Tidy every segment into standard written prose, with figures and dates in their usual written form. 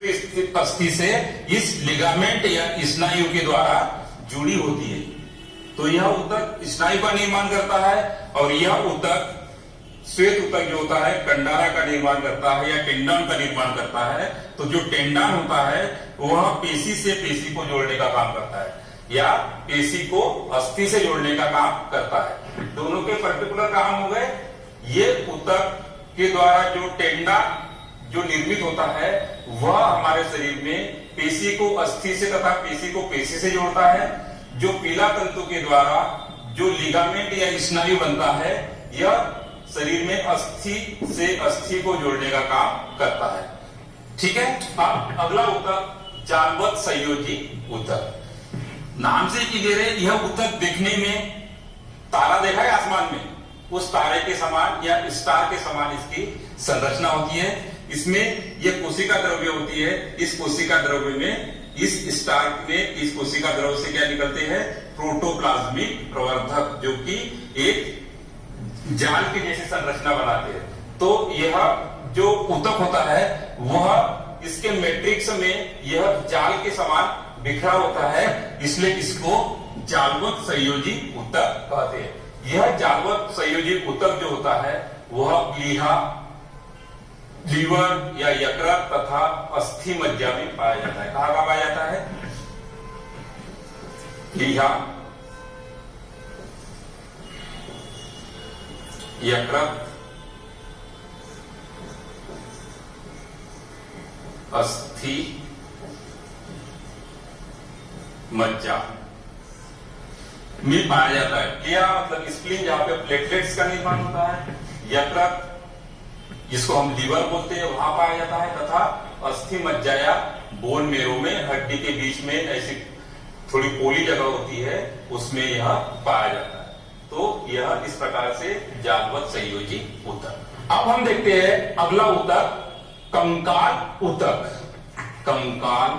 अस्थि से इस लिगामेंट या स्नायु के द्वारा जुड़ी होती है। तो यह ऊतक स्नायु का निर्माण करता है और यह ऊतक श्वेत ऊतक जो होता है कंडारा का निर्माण करता है या टेंडन का निर्माण करता है। तो जो टेंडन होता है वह पेशी से पेशी को जोड़ने का काम करता है या पेशी को अस्थि से जोड़ने का काम करता है। दोनों के पर्टिकुलर काम हो गए। ये ऊतक के द्वारा जो टेंडन जो निर्मित होता है वह हमारे शरीर में पेशी को अस्थि से तथा पेशी को पेशी से जोड़ता है। जो पीला तंतु के द्वारा जो लिगामेंट या स्नायु बनता है यह शरीर में अस्थि से अस्थि को जोड़ने का काम करता है। ठीक है। अब अगला ऊतक जालवत संयोजी ऊतक। नाम से ही दे रहे यह ऊतक देखने में तारा देखा है आसमान में, उस तारे के समान या स्टार के समान इसकी संरचना होती है। इसमें यह कोशिका द्रव्य होती है। इस कोशिका द्रव्य में इस स्टार में इस कोशिका द्रव्य से क्या निकलते हैं? प्रोटोप्लाज्मिक प्रवर्धक जो कि एक जाल की जैसी संरचना बनाते हैं। तो यह जो ऊतक होता है वह इसके मैट्रिक्स में यह जाल के समान बिखरा होता है, इसलिए इसको जालवत संयोजी ऊतक कहते हैं। यह जालवत संयोजी ऊतक जो होता है वह प्लीहा, लीवर या यकृत तथा अस्थि मज्जा में पाया जाता है। कहां पाया जाता है? प्लीहा, यकृत, अस्थि मज्जा में पाया जाता है। प्लीहा मतलब स्प्लीन जहां पे प्लेटलेट्स का निर्माण होता है, यकृत जिसको हम लीवर बोलते हैं वहां पाया जाता है, तथा अस्थि मज्जा या बोन मेरो में हड्डी के बीच में ऐसी थोड़ी पोली जगह होती है उसमें यह पाया जाता है। तो यह इस प्रकार से जालवत संयोजी ऊतक। अब हम देखते हैं अगला ऊतक कंकाल ऊतक। कंकाल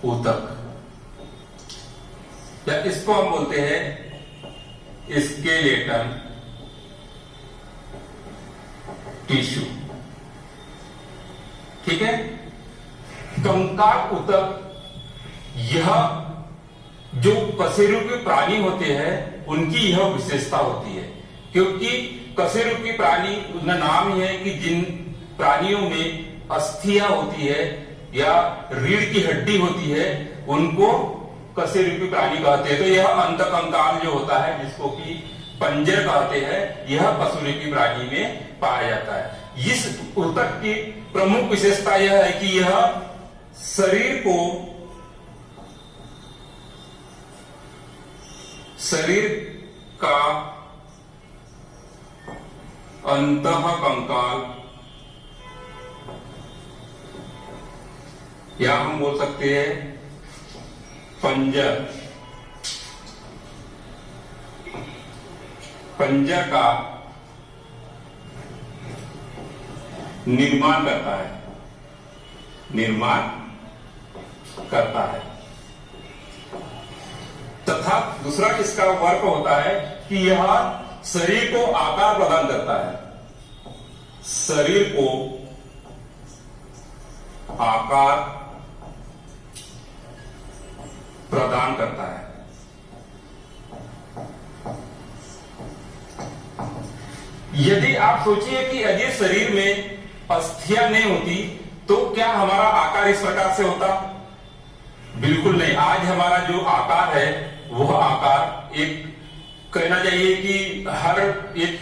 ऊतक या इसको हम बोलते हैं स्केलेटन टिश्यू। ठीक है। कंकाल ऊतक यह जो कशेरुकी प्राणी होते हैं उनकी यह विशेषता होती है, क्योंकि कशेरुकी प्राणी उसका नाम ही है कि जिन प्राणियों में अस्थियां होती है या रीढ़ की हड्डी होती है उनको कशेरुकी प्राणी कहते हैं। तो यह अंतकंकाल जो होता है जिसको कि पंजर कहते हैं यह कशेरुकी प्राणी में पाया जाता है। इस ऊतक की प्रमुख विशेषता यह है कि यह शरीर का अंतःकंकाल या हम बोल सकते हैं पंजर का निर्माण करता है तथा दूसरा इसका वर्क होता है कि यह शरीर को आकार प्रदान करता है। शरीर को आकार प्रदान करता है। यदि आप सोचिए कि यदि शरीर में अस्थियां नहीं होती तो क्या हमारा आकार इस प्रकार से होता? बिल्कुल नहीं। आज हमारा जो आकार है वह आकार एक कहना चाहिए कि हर एक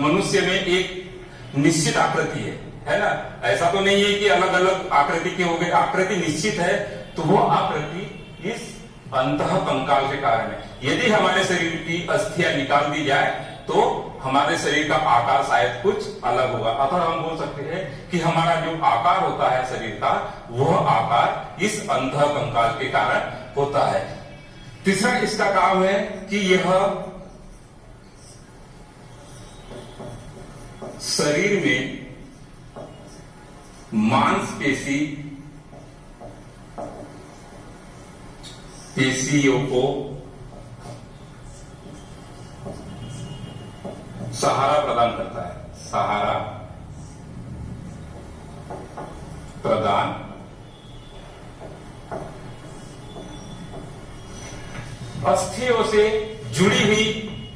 मनुष्य में एक निश्चित आकृति है ना। ऐसा तो नहीं है कि अलग अलग आकृति के हो गए, आकृति निश्चित है। तो वह आकृति इस अंतःकंकाल के कारण है। यदि हमारे शरीर की अस्थियां निकाल दी जाए तो हमारे शरीर का आकार शायद कुछ अलग होगा। अतः हम बोल सकते हैं कि हमारा जो आकार होता है शरीर का वह आकार इस अंतःकंकाल के कारण होता है। तीसरा इसका काम है कि यह शरीर में मांसपेशी पेशियों को सहारा प्रदान करता है। सहारा प्रदान अस्थियों से जुड़ी हुई,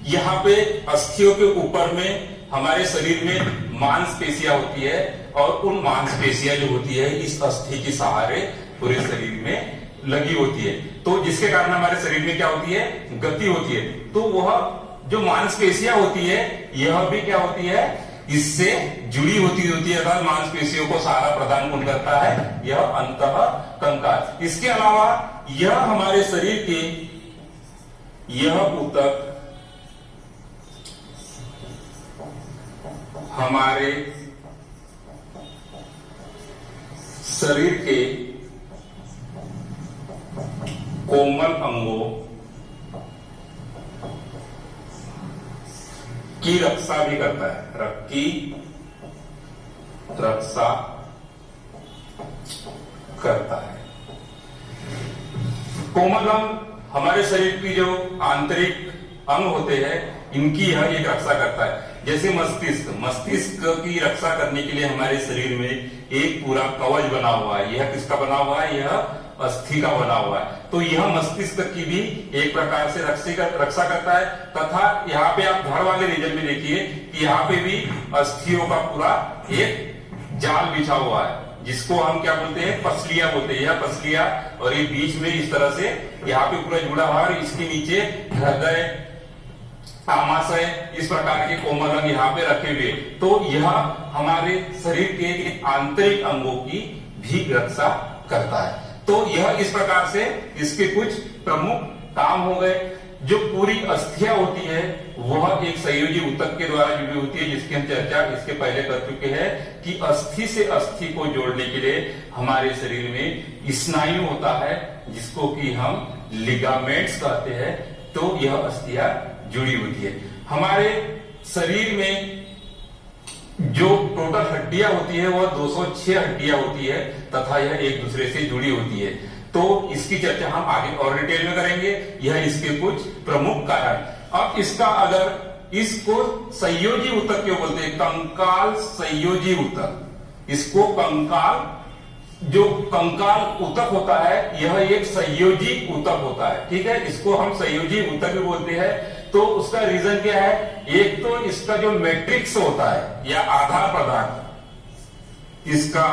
यहाँ पे अस्थियों के ऊपर में हमारे शरीर में मांसपेशियां होती है और उन मांसपेशियां जो होती है इस अस्थि के सहारे पूरे शरीर में लगी होती है। तो जिसके कारण हमारे शरीर में क्या होती है, गति होती है। तो वह जो मांसपेशियां होती है यह भी क्या होती है, इससे जुड़ी होती है, अर्थात मांसपेशियों को सहारा प्रदान कौन करता है, यह अंतः कंकाल। इसके अलावा यह हमारे शरीर के यह ऊतक हमारे शरीर के कोमल अंगों की रक्षा भी करता है, रक्षा करता है। कोमल अंग हमारे शरीर की जो आंतरिक अंग होते हैं इनकी यह एक रक्षा करता है। जैसे मस्तिष्क की रक्षा करने के लिए हमारे शरीर में एक पूरा कवच बना हुआ है। यह किसका बना हुआ है, यह अस्थि का बना हुआ है। तो यह मस्तिष्क की भी एक प्रकार से रक्षा करता है। तथा यहाँ पे आप धड़ वाले रीजन में देखिए कि यहाँ पे भी अस्थियों का पूरा एक जाल बिछा हुआ है, जिसको हम क्या बोलते हैं, पसलियां बोलते हैं। यह पसलियां और ये बीच में इस तरह से यहाँ पे पूरा जुड़ा हुआ है। इसके नीचे हृदय, आमाशय, इस प्रकार के कोमल अंग यहाँ पे रखे हुए। तो यह हमारे शरीर के आंतरिक अंगों की भी रक्षा करता है। तो यह इस प्रकार से इसके कुछ प्रमुख काम हो गए। जो पूरी अस्थियां होती है वह एक संयोजी ऊतक के द्वारा जुड़ी होती है, जिसकी हम चर्चा इसके पहले कर चुके हैं कि अस्थि से अस्थि को जोड़ने के लिए हमारे शरीर में स्नायु होता है, जिसको कि हम लिगामेंट्स कहते हैं। तो यह अस्थियां जुड़ी होती है। हमारे शरीर में जो टोटल हड्डियां होती है वह 206 हड्डियां होती है तथा यह एक दूसरे से जुड़ी होती है। तो इसकी चर्चा हम आगे और डिटेल में करेंगे। यह इसके कुछ प्रमुख कारण। अब इसका अगर इसको संयोजी ऊतक क्यों बोलते हैं, कंकाल संयोजी ऊतक। इसको कंकाल, जो कंकाल ऊतक होता है यह एक संयोजी ऊतक होता है, ठीक है। इसको हम संयोजी ऊतक भी बोलते हैं। तो उसका रीजन क्या है, एक तो इसका जो मैट्रिक्स होता है या आधार पदार्थ, इसका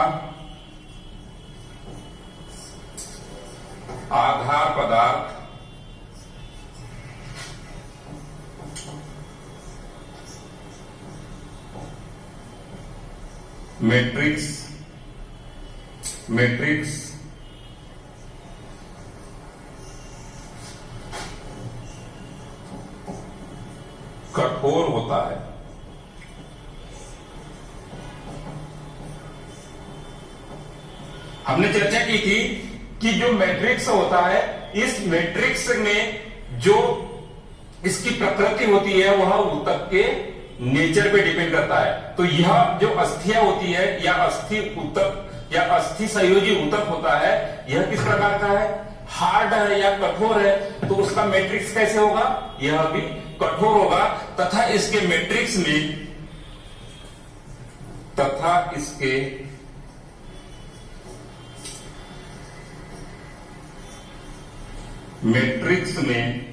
आधार पदार्थ मैट्रिक्स कठोर होता है। हमने चर्चा की थी कि जो मैट्रिक्स होता है, इस मैट्रिक्स में जो इसकी प्रकृति होती है वह ऊतक के नेचर पे डिपेंड करता है। तो यह जो अस्थियां होती है या अस्थि ऊतक या अस्थि संयोजी ऊतक होता है, यह किस प्रकार का है, हार्ड है या कठोर है। तो उसका मैट्रिक्स कैसे होगा, यह भी कठोर होगा। तथा इसके मैट्रिक्स में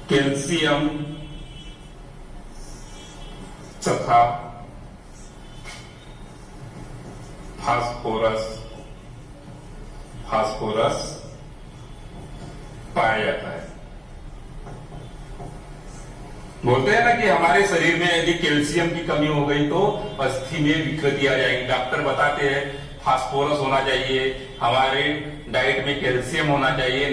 कैल्शियम तथा फास्फोरस पाया जाता है। बोलते हैं ना कि हमारे शरीर में यदि कैल्शियम की कमी हो गई तो अस्थि में विकृति आ जाएगी। डॉक्टर बताते हैं फास्फोरस होना चाहिए, हमारे डाइट में कैल्शियम होना चाहिए।